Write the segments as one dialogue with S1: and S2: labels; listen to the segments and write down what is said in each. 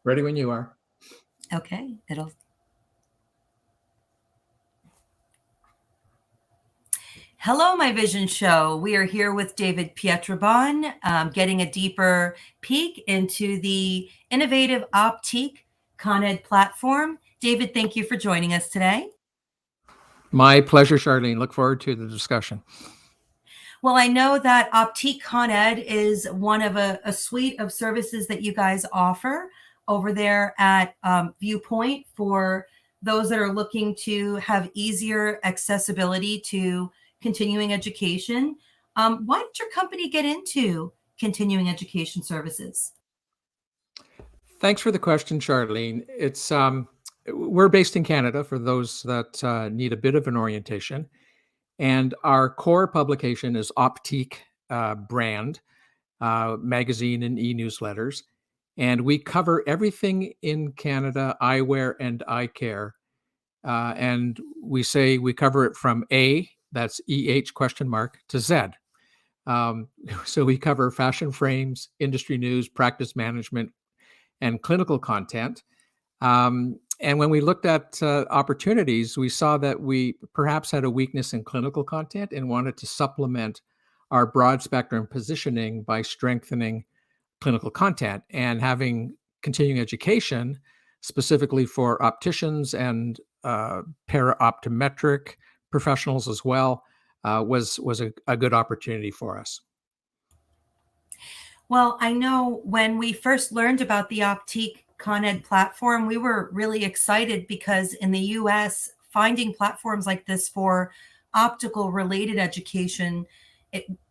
S1: Ready when you are.
S2: Okay, Hello, My Vision Show. We are here with David Pietrobon, getting a deeper peek into the innovative Optik Con Ed platform. David, thank you for joining us today.
S1: My pleasure, Charlene. Look forward to the discussion.
S2: Well, I know that Optik Con Ed is one of a suite of services that you guys offer over there at Viewpoint for those that are looking to have easier accessibility to continuing education. Why did your company get into continuing education services?
S1: Thanks for the question, Charlene. We're based in Canada for those that need a bit of an orientation. And our core publication is Optik brand, magazine and e-newsletters. And we cover everything in Canada, eyewear and eye care. And we say we cover it from A, that's EH question mark, to Z. So we cover fashion frames, industry news, practice management, and clinical content. And when we looked at opportunities, we saw that we perhaps had a weakness in clinical content and wanted to supplement our broad spectrum positioning by strengthening clinical content and having continuing education specifically for opticians and para-optometric professionals as well was a good opportunity for us.
S2: Well, I know when we first learned about the Optik Con Ed platform, we were really excited because in the US, finding platforms like this for optical related education,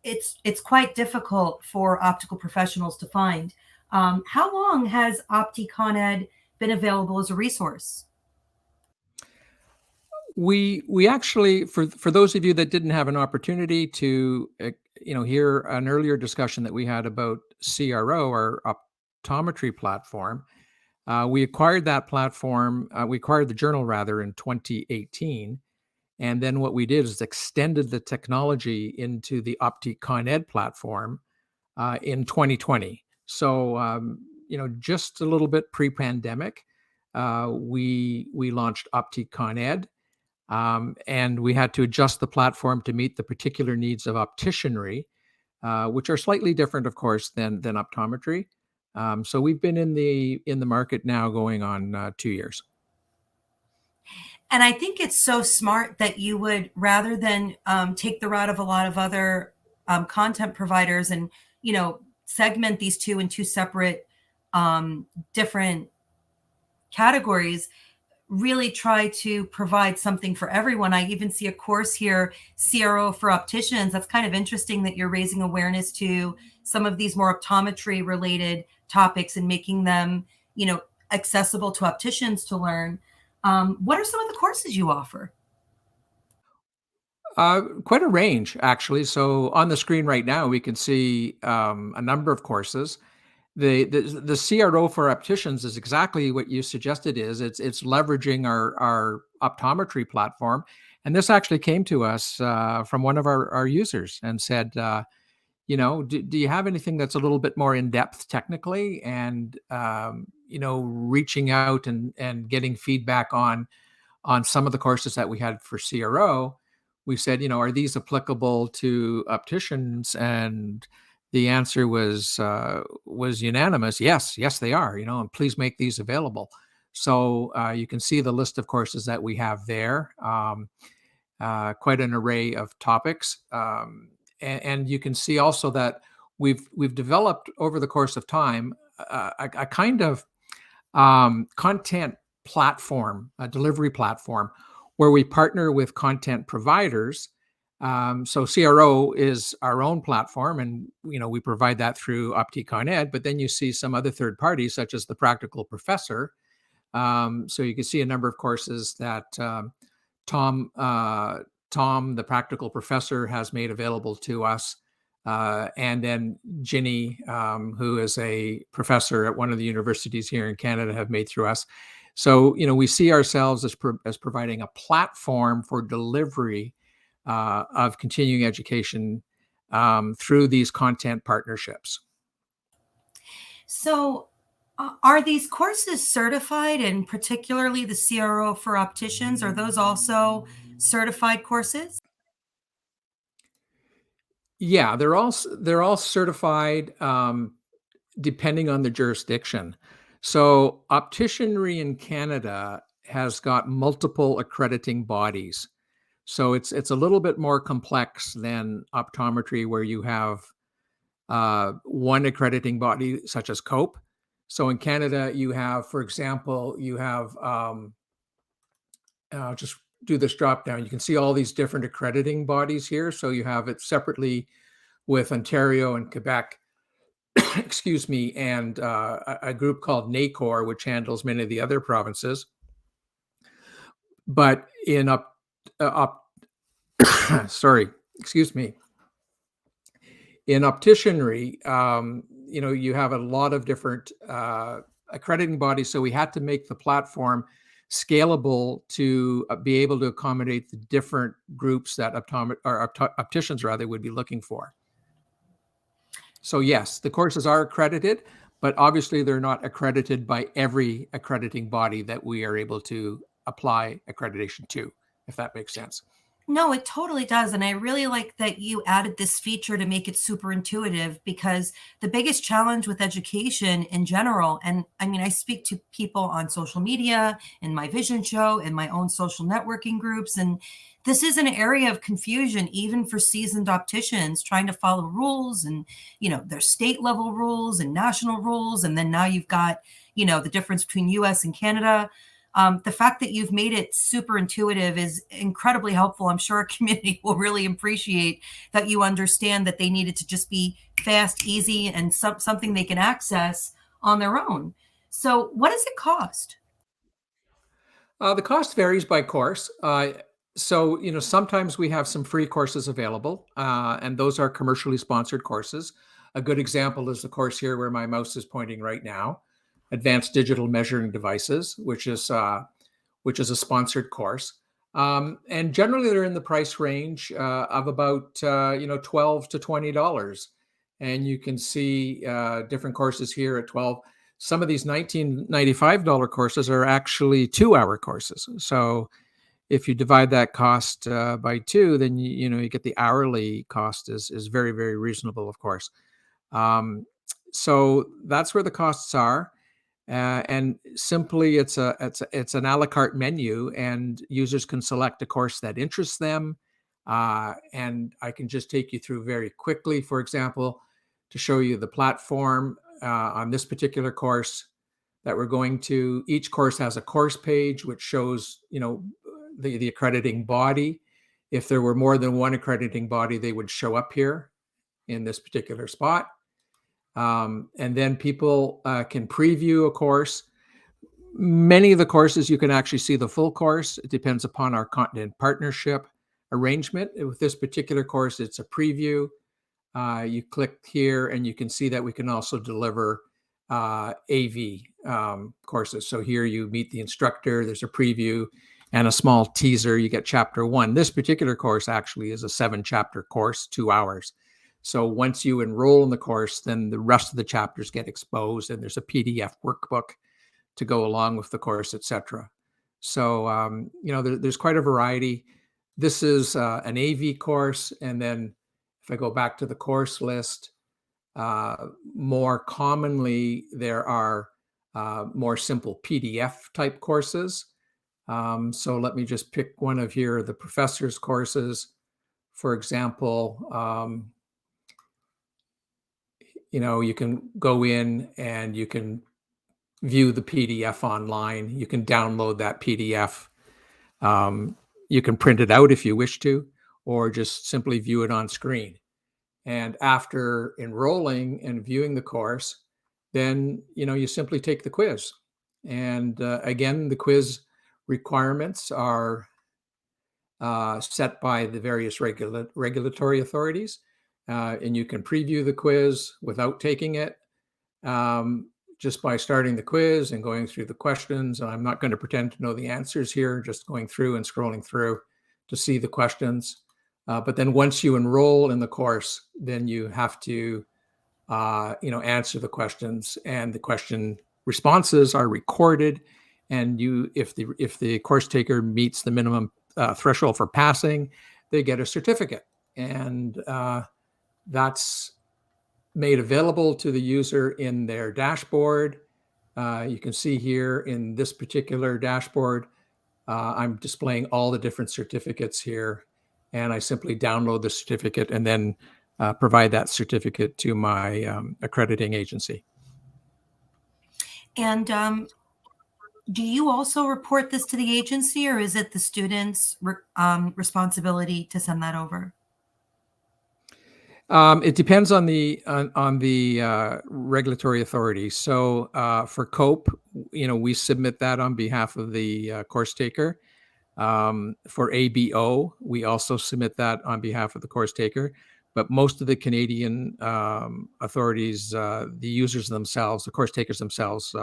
S2: it's quite difficult for optical professionals to find. How long has Optik Con Ed been available as a resource?
S1: We actually, for those of you that didn't have an opportunity to hear an earlier discussion that we had about CRO, our optometry platform, we acquired that platform. We acquired the journal rather in 2018, and then what we did is extended the technology into the Optik Con Ed platform in 2020. So just a little bit pre-pandemic, we launched Optik Con Ed. And we had to adjust the platform to meet the particular needs of opticianry, which are slightly different, of course, than optometry. So we've been in the market now going on 2 years.
S2: And I think it's so smart that you would, rather than take the route of a lot of other content providers and segment these two in two separate different categories, really try to provide something for everyone. I even see a course here, CRO for opticians. That's kind of interesting that you're raising awareness to some of these more optometry related topics and making them, accessible to opticians to learn. What are some of the courses you offer?
S1: Quite a range, actually. So on the screen right now, we can see a number of courses. The CRO for opticians is exactly what you suggested. It's leveraging our optometry platform, and this actually came to us from one of our users and said, do you have anything that's a little bit more in depth technically, and reaching out and getting feedback on some of the courses that we had for CRO. We said, are these applicable to opticians? And the answer was unanimous. Yes, they are. And please make these available. So you can see the list of courses that we have there. Quite an array of topics, and you can see also that we've developed over the course of time a kind of content platform, a delivery platform, where we partner with content providers. So CRO is our own platform, and we provide that through Optik Con Ed. But then you see some other third parties, such as the Practical Professor. So you can see a number of courses that Tom, the Practical Professor, has made available to us, and then Ginny, who is a professor at one of the universities here in Canada, have made through us. So we see ourselves as providing a platform for delivery of continuing education through these content partnerships.
S2: So Are these courses certified, and particularly the CRO for opticians? Are those also certified courses?
S1: Yeah, they're all certified, depending on the jurisdiction. So opticianry in Canada has got multiple accrediting bodies. So it's a little bit more complex than optometry, where you have one accrediting body, such as COPE. So in Canada, you have, for example, you have just do this drop down. You can see all these different accrediting bodies here. So you have it separately with Ontario and Quebec, excuse me, and a group called NACOR, which handles many of the other provinces. But in sorry, excuse me, in opticianry, you have a lot of different accrediting bodies. So we had to make the platform scalable to be able to accommodate the different groups that opticians rather would be looking for. So yes, the courses are accredited, but obviously they're not accredited by every accrediting body that we are able to apply accreditation to, if that makes sense.
S2: No, it totally does. And I really like that you added this feature to make it super intuitive, because the biggest challenge with education in general, and I mean, I speak to people on social media, in my vision show, in my own social networking groups, and this is an area of confusion, even for seasoned opticians trying to follow rules, and, there's state level rules and national rules. And then now you've got, the difference between US and Canada. The fact that you've made it super intuitive is incredibly helpful. I'm sure our community will really appreciate that you understand that they need it to just be fast, easy, and something they can access on their own. So, what does it cost?
S1: The cost varies by course. So, sometimes we have some free courses available, and those are commercially sponsored courses. A good example is the course here where my mouse is pointing right now, Advanced Digital Measuring Devices, which is a sponsored course. And generally, they're in the price range of about $12 to $20, and you can see different courses here at 12. Some of these $19.95 courses are actually 2-hour courses. So if you divide that cost by two, then you get the hourly cost is very, very reasonable, of course. So that's where the costs are. And simply, it's an a la carte menu, and users can select a course that interests them. And I can just take you through very quickly, for example, to show you the platform on this particular course that we're going to. Each course has a course page which shows, the accrediting body. If there were more than one accrediting body, they would show up here in this particular spot. And then people can preview a course. Many of the courses, you can actually see the full course. It depends upon our content partnership arrangement. With this particular course, it's a preview. You click here and you can see that we can also deliver AV courses. So here you meet the instructor, there's a preview and a small teaser. You get chapter 1. This particular course actually is a 7-chapter course, 2 hours. So once you enroll in the course, then the rest of the chapters get exposed, and there's a PDF workbook to go along with the course, etc. So, there's quite a variety. This is an AV course. And then if I go back to the course list, more commonly, there are more simple PDF type courses. So let me just pick one of here, the professor's courses, for example. You can go in and you can view the PDF online. You can download that PDF. You can print it out if you wish to, or just simply view it on screen. And after enrolling and viewing the course, then, you simply take the quiz. And again, the quiz requirements are set by the various regulatory authorities. And you can preview the quiz without taking it, just by starting the quiz and going through the questions. And I'm not going to pretend to know the answers here, just going through and scrolling through to see the questions. But then once you enroll in the course, then you have to, answer the questions, and the question responses are recorded, and if the course taker meets the minimum threshold for passing, they get a certificate, and that's made available to the user in their dashboard. You can see here in this particular dashboard, I'm displaying all the different certificates here, and I simply download the certificate and then provide that certificate to my accrediting agency.
S2: And do you also report this to the agency, or is it the student's responsibility to send that over?
S1: It depends on the regulatory authority. So for COPE, we submit that on behalf of the course taker. For ABO, we also submit that on behalf of the course taker. But most of the Canadian authorities, the users themselves, the course takers themselves,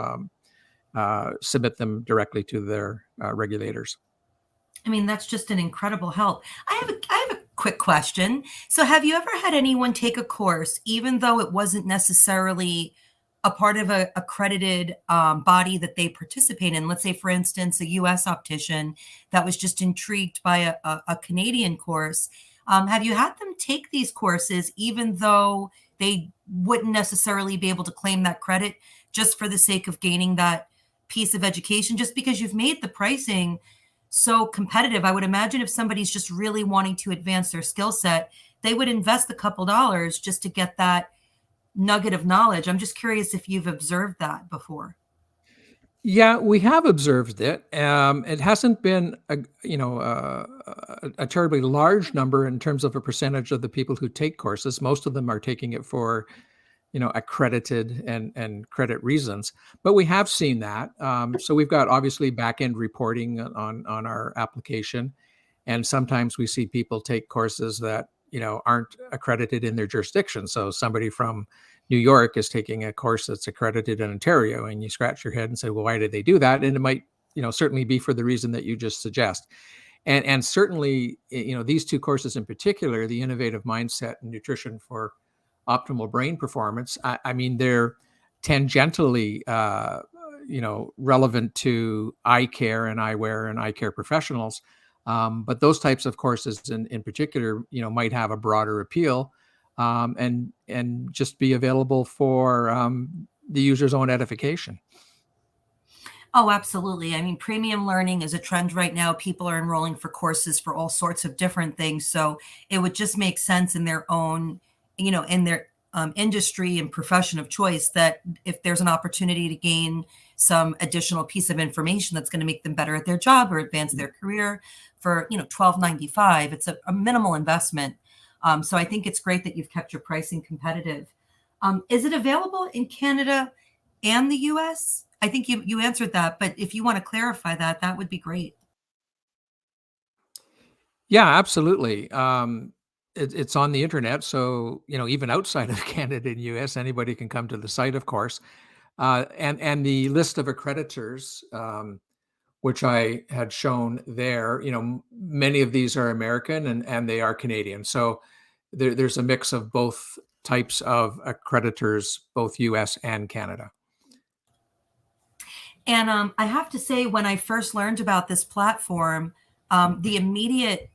S1: submit them directly to their regulators.
S2: I mean, that's just an incredible help. I have a quick question. So, have you ever had anyone take a course, even though it wasn't necessarily a part of a accredited body that they participate in? Let's say, for instance, a U.S. optician that was just intrigued by a Canadian course. Have you had them take these courses, even though they wouldn't necessarily be able to claim that credit, just for the sake of gaining that piece of education, just because you've made the pricing so competitive? I would imagine if somebody's just really wanting to advance their skill set, they would invest a couple dollars just to get that nugget of knowledge. I'm just curious if you've observed that before.
S1: Yeah, we have observed it. It hasn't been a terribly large number in terms of a percentage of the people who take courses. Most of them are taking it for accredited and credit reasons. But we have seen that. So we've got obviously back end reporting on our application, and sometimes we see people take courses that aren't accredited in their jurisdiction. So somebody from New York is taking a course that's accredited in Ontario, and you scratch your head and say, well, why did they do that? And it might certainly be for the reason that you just suggest. And certainly, these two courses in particular, the innovative mindset and nutrition for optimal brain performance, I mean, they're tangentially relevant to eye care and eyewear and eye care professionals. But those types of courses in particular, might have a broader appeal, and just be available for the user's own edification.
S2: Oh, absolutely. I mean, premium learning is a trend right now. People are enrolling for courses for all sorts of different things. So it would just make sense in their own, in their industry and profession of choice, that if there's an opportunity to gain some additional piece of information that's going to make them better at their job or advance their career for, $12.95, it's a minimal investment. So I think it's great that you've kept your pricing competitive. Is it available in Canada and the US? I think you answered that, but if you want to clarify that, that would be great.
S1: Yeah, absolutely. It's on the internet, so even outside of Canada and US, anybody can come to the site, of course. And the list of accreditors, which I had shown there, many of these are American and they are Canadian. So there's a mix of both types of accreditors, both US and Canada.
S2: And I have to say, when I first learned about this platform, the immediate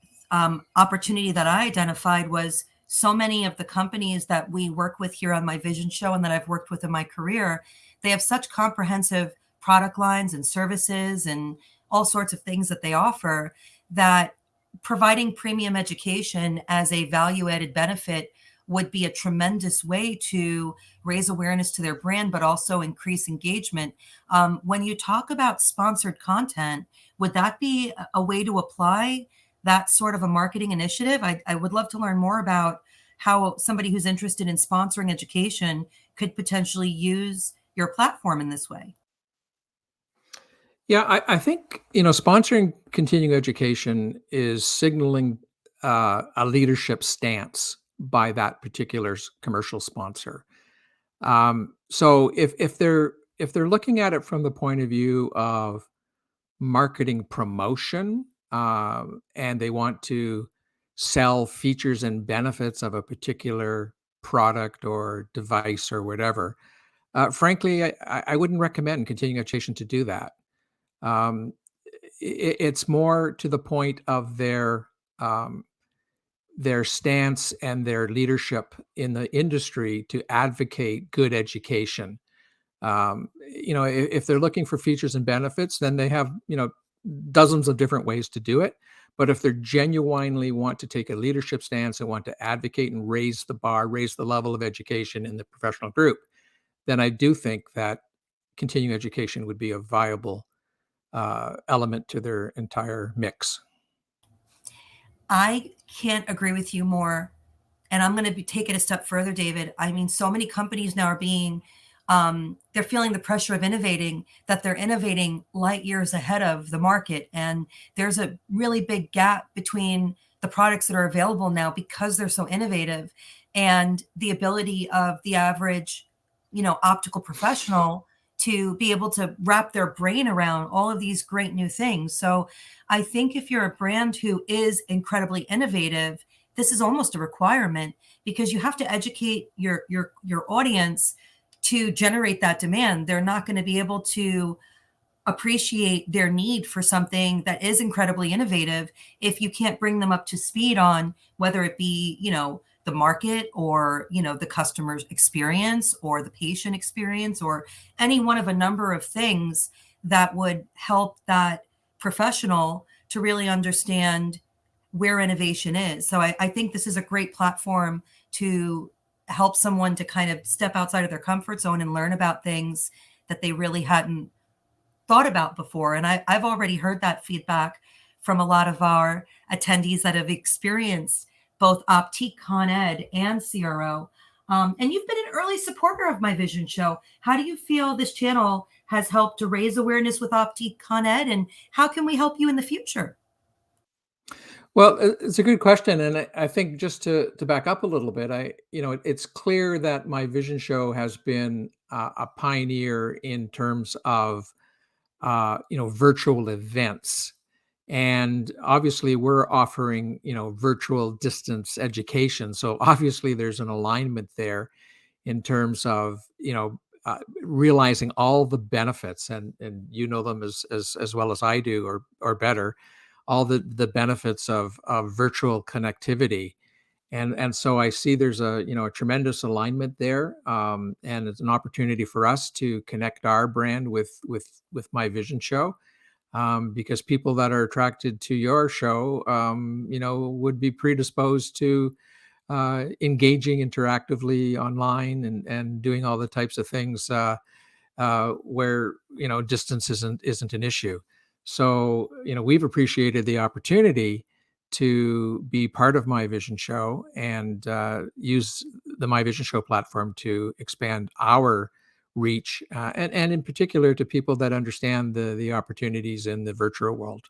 S2: opportunity that I identified was so many of the companies that we work with here on my vision show and that I've worked with in my career, they have such comprehensive product lines and services and all sorts of things that they offer, that providing premium education as a value added benefit would be a tremendous way to raise awareness to their brand, but also increase engagement. When you talk about sponsored content, would that be a way to apply that sort of a marketing initiative? I would love to learn more about how somebody who's interested in sponsoring education could potentially use your platform in this way.
S1: Yeah, I think sponsoring continuing education is signaling a leadership stance by that particular commercial sponsor. So if they're looking at it from the point of view of marketing promotion, and they want to sell features and benefits of a particular product or device or whatever, Frankly, I wouldn't recommend continuing education to do that. Um, it's more to the point of um, their stance and their leadership in the industry to advocate good education. If they're looking for features and benefits, then they have, dozens of different ways to do it. But if they genuinely want to take a leadership stance and want to advocate and raise the bar, raise the level of education in the professional group, then I do think that continuing education would be a viable element to their entire mix.
S2: I can't agree with you more. And I'm going to take it a step further, David. I mean, so many companies now are they're feeling the pressure of innovating, that they're innovating light years ahead of the market. And there's a really big gap between the products that are available now because they're so innovative and the ability of the average, optical professional to be able to wrap their brain around all of these great new things. So I think if you're a brand who is incredibly innovative, this is almost a requirement because you have to educate your audience to generate that demand. They're not going to be able to appreciate their need for something that is incredibly innovative if you can't bring them up to speed on whether it be, the market or, the customer's experience or the patient experience or any one of a number of things that would help that professional to really understand where innovation is. So I think this is a great platform to help someone to kind of step outside of their comfort zone and learn about things that they really hadn't thought about before. And I've already heard that feedback from a lot of our attendees that have experienced both Optik Con Ed and CRO. And you've been an early supporter of my vision show. How do you feel this channel has helped to raise awareness with Optik Con Ed, and how can we help you in the future?
S1: Well, it's a good question, and I think just to back up a little bit, it's clear that my vision show has been a pioneer in terms of virtual events. And obviously, we're offering, virtual distance education. So obviously, there's an alignment there in terms of, realizing all the benefits, and you know them as well as I do, or better, all the benefits of virtual connectivity. And so I see there's a tremendous alignment there, and it's an opportunity for us to connect our brand with my vision show, because people that are attracted to your show, would be predisposed to engaging interactively online and doing all the types of things where distance isn't an issue. So we've appreciated the opportunity to be part of My Vision Show and use the My Vision Show platform to expand our reach, and in particular to people that understand the opportunities in the virtual world.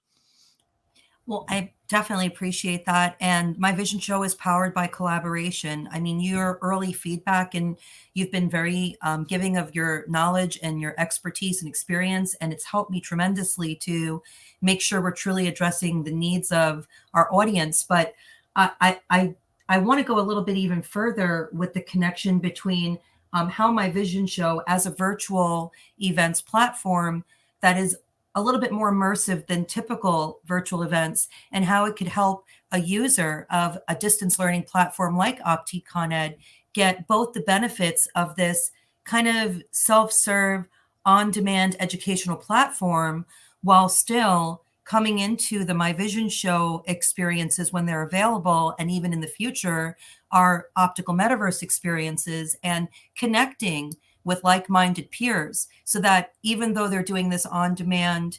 S2: Well, I definitely appreciate that. And my vision show is powered by collaboration. I mean, your early feedback and you've been very giving of your knowledge and your expertise and experience. And it's helped me tremendously to make sure we're truly addressing the needs of our audience. But I want to go a little bit even further with the connection between how my vision show as a virtual events platform that is a little bit more immersive than typical virtual events and how it could help a user of a distance learning platform like Optik Con Ed get both the benefits of this kind of self-serve on-demand educational platform while still coming into the My Vision show experiences when they're available and even in the future are optical metaverse experiences and connecting with like-minded peers so that even though they're doing this on demand,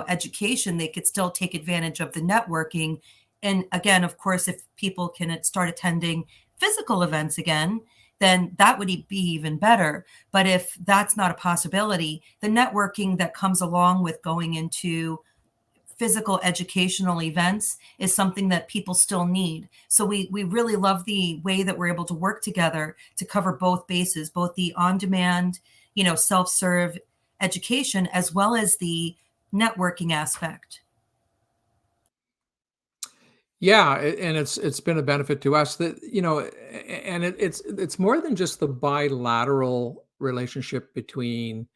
S2: education, they could still take advantage of the networking. And again, of course, if people can start attending physical events again, then that would be even better. But if that's not a possibility, the networking that comes along with going into physical educational events is something that people still need. So we really love the way that we're able to work together to cover both bases, both the on-demand, self-serve education as well as the networking aspect.
S1: Yeah, and it's been a benefit to us that, and it's more than just the bilateral relationship between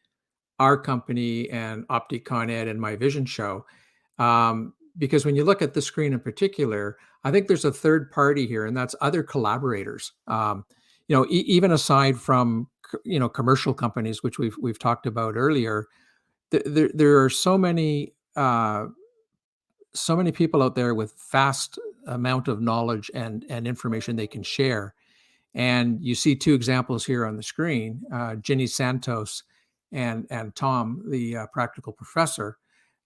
S1: our company and Optik ConEd and my vision show. Because when you look at the screen in particular, I think there's a third party here, and that's other collaborators. Even aside from commercial companies, which we've talked about earlier, there are so many people out there with vast amount of knowledge and information they can share. And you see two examples here on the screen, Ginny Santos and Tom, the practical professor.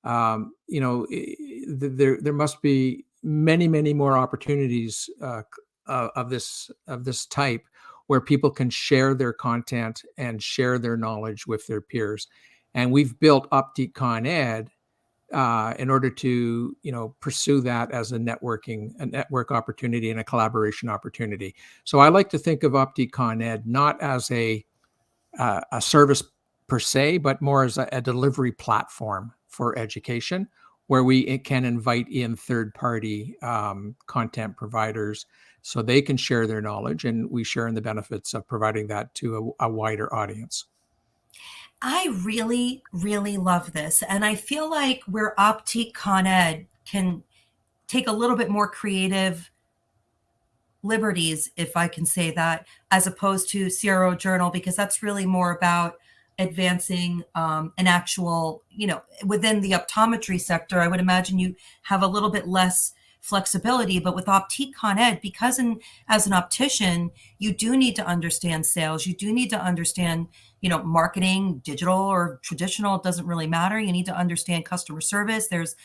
S1: There must be many more opportunities of this type where people can share their content and share their knowledge with their peers. And we've built Optik Con Ed in order to pursue that as a network opportunity and a collaboration opportunity. So I like to think of Optik Con Ed not as a service per se, but more as a delivery platform for education, where we can invite in third-party content providers so they can share their knowledge, and we share in the benefits of providing that to a wider audience.
S2: I really, really love this. And I feel like where Optik Con Ed can take a little bit more creative liberties, if I can say that, as opposed to CRO Journal, because that's really more about advancing an actual, within the optometry sector. I would imagine you have a little bit less flexibility, but with Optik Con Ed, because as an optician, you do need to understand sales. You do need to understand, marketing, digital or traditional, it doesn't really matter. You need to understand customer service. There's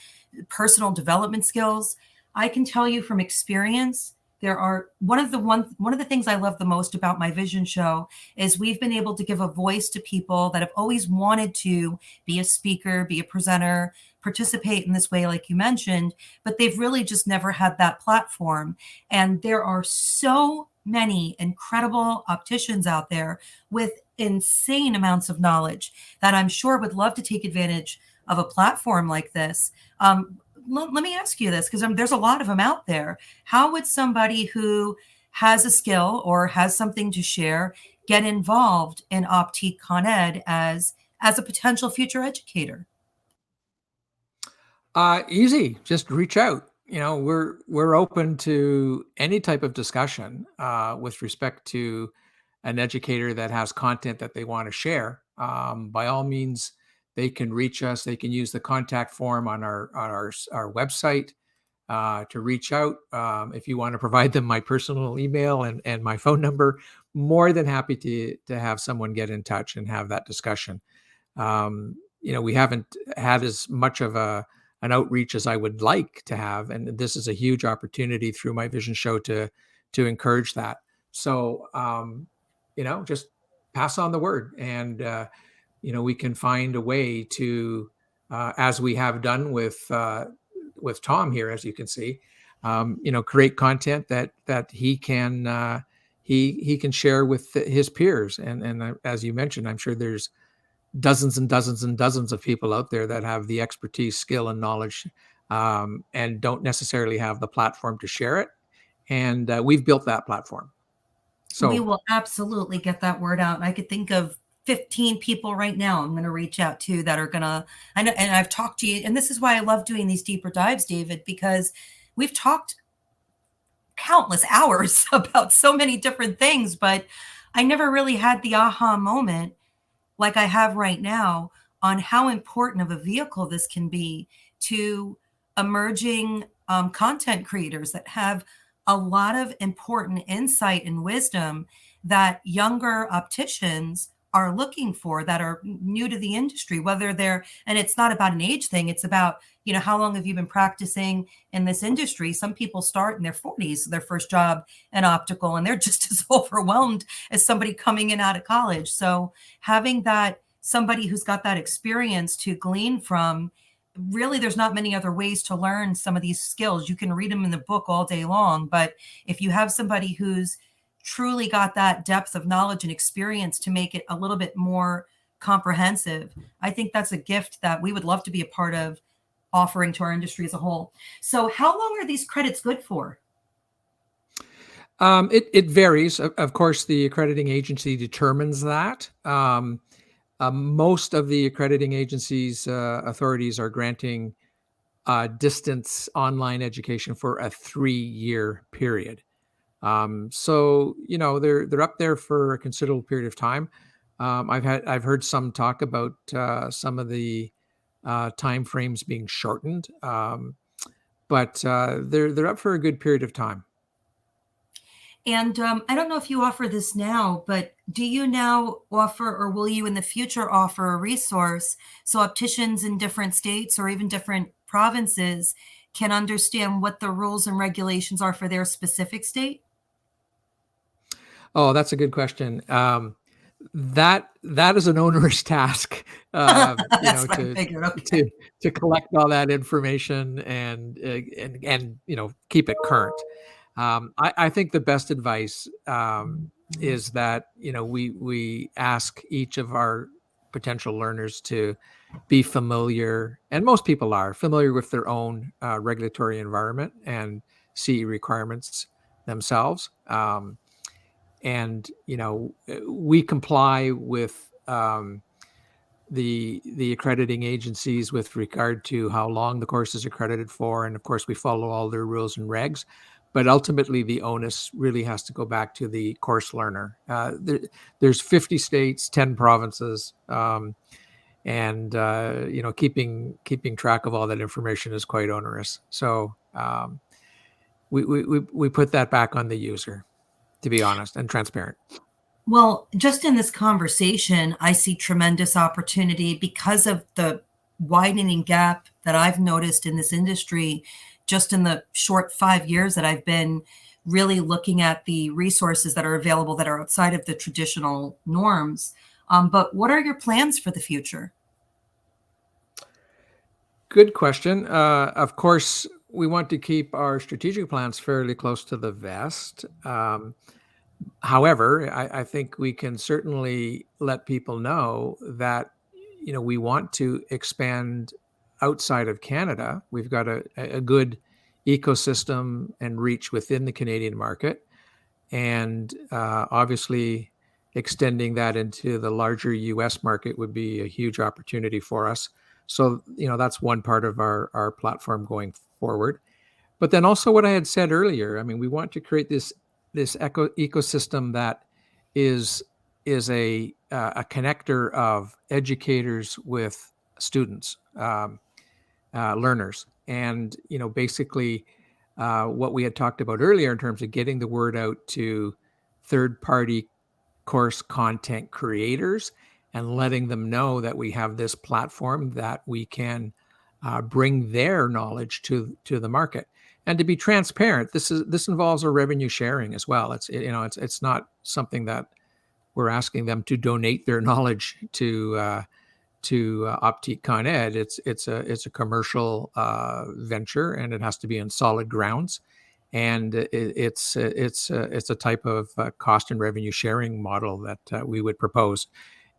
S2: personal development skills. I can tell you from experience, there are one of the things I love the most about my vision show is we've been able to give a voice to people that have always wanted to be a speaker, be a presenter, participate in this way, like you mentioned, but they've really just never had that platform. And there are so many incredible opticians out there with insane amounts of knowledge that I'm sure would love to take advantage of a platform like this. Let me ask you this, because there's a lot of them out there. How would somebody who has a skill or has something to share get involved in Optik Con Ed as a potential future educator?
S1: Easy, just reach out. We're open to any type of discussion with respect to an educator that has content that they want to share. By all means, they can reach us. They can use the contact form on our website to reach out. If you want to provide them my personal email and my phone number, more than happy to have someone get in touch and have that discussion. We haven't had as much of an outreach as I would like to have, and this is a huge opportunity through my vision show to encourage that. So just pass on the word, and we can find a way to, as we have done with Tom here, as you can see, create content that he can he can share with his peers. And as you mentioned, I'm sure there's dozens and dozens and dozens of people out there that have the expertise, skill, and knowledge, and don't necessarily have the platform to share it. And we've built that platform. So
S2: we will absolutely get that word out. And I could think of 15 people right now I'm going to reach out to that are going to, and I've talked to you, and this is why I love doing these deeper dives, David, because we've talked countless hours about so many different things, but I never really had the aha moment like I have right now on how important of a vehicle this can be to emerging content creators that have a lot of important insight and wisdom that younger opticians are looking for, that are new to the industry, whether they're, and it's not about an age thing, it's about, how long have you been practicing in this industry? Some people start in their 40s, their first job in optical, and they're just as overwhelmed as somebody coming in out of college. So having that, somebody who's got that experience to glean from, really, there's not many other ways to learn some of these skills. You can read them in the book all day long, but if you have somebody who's truly got that depth of knowledge and experience to make it a little bit more comprehensive, I think that's a gift that we would love to be a part of offering to our industry as a whole. So how long are these credits good for?
S1: It varies. Of course, the accrediting agency determines that. Most of the accrediting agencies authorities are granting distance online education for a 3-year period. So they're up there for a considerable period of time. I've heard some talk about some of the time frames being shortened, but they're up for a good period of time.
S2: And I don't know if you offer this now, but do you now offer, or will you in the future offer a resource so opticians in different states or even different provinces can understand what the rules and regulations are for their specific state?
S1: Oh, that's a good question. That is an onerous task,
S2: That's what I
S1: to
S2: figured. Okay.
S1: to to collect all that information and keep it current. I think the best advice is that we ask each of our potential learners to be familiar, and most people are familiar with their own regulatory environment and CE requirements themselves. And we comply with the accrediting agencies with regard to how long the course is accredited for, and of course we follow all their rules and regs. But ultimately, the onus really has to go back to the course learner. There's 50 states, 10 provinces, and keeping track of all that information is quite onerous. So we put that back on the user, to be honest and transparent.
S2: Well, just in this conversation, I see tremendous opportunity because of the widening gap that I've noticed in this industry just in the short 5 years that I've been really looking at the resources that are available that are outside of the traditional norms. But what are your plans for the future?
S1: Good question. Of course, we want to keep our strategic plans fairly close to the vest. However, I think we can certainly let people know that we want to expand outside of Canada. We've got a good ecosystem and reach within the Canadian market, and obviously extending that into the larger U.S. market would be a huge opportunity for us. So that's one part of our platform going forward. But then also what I had said earlier, I mean, we want to create this ecosystem that is a connector of educators with students, learners, and basically what we had talked about earlier in terms of getting the word out to third-party course content creators and letting them know that we have this platform that we can bring their knowledge to the market. And to be transparent, this involves a revenue sharing as well. It's not something that we're asking them to donate their knowledge to Optik Con Ed. It's a commercial venture, and it has to be on solid grounds. And it's a type of cost and revenue sharing model that we would propose.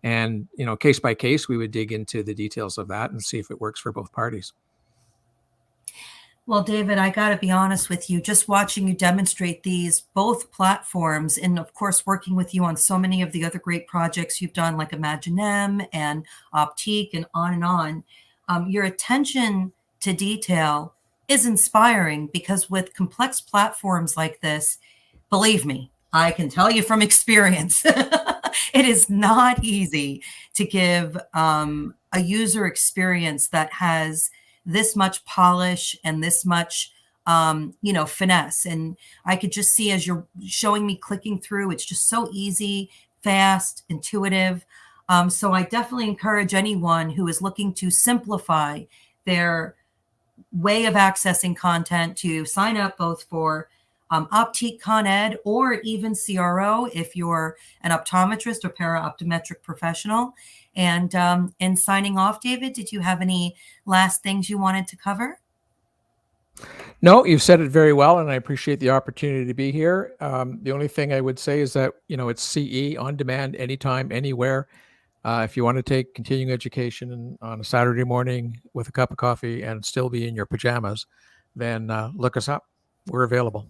S1: And case by case, we would dig into the details of that and see if it works for both parties.
S2: Well, David, I got to be honest with you, just watching you demonstrate these both platforms, and of course, working with you on so many of the other great projects you've done, like Imaginem and Optique and on, your attention to detail is inspiring because with complex platforms like this, believe me, I can tell you from experience, it is not easy to give a user experience that has this much polish and this much finesse. And I could just see as you're showing me clicking through, it's just so easy, fast, intuitive. So I definitely encourage anyone who is looking to simplify their way of accessing content to sign up both for Optik Con Ed or even CRO if you're an optometrist or para-optometric professional. And in signing off, David, did you have any last things you wanted to cover?
S1: No, you've said it very well, and I appreciate the opportunity to be here. The only thing I would say is that it's CE on demand, anytime, anywhere. If you want to take continuing education on a Saturday morning with a cup of coffee and still be in your pajamas, then look us up. We're available.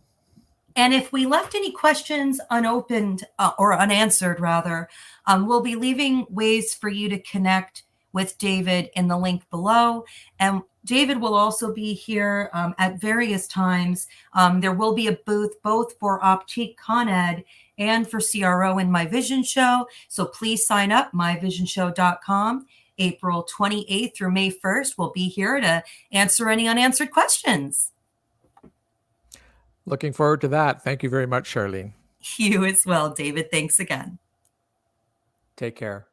S2: And if we left any questions unopened or unanswered, rather, we'll be leaving ways for you to connect with David in the link below. And David will also be here at various times. There will be a booth both for Optik ConEd and for CRO in My Vision Show. So please sign up, myvisionshow.com. April 28th through May 1st, we'll be here to answer any unanswered questions.
S1: Looking forward to that. Thank you very much, Charlene.
S2: You as well, David. Thanks again.
S1: Take care.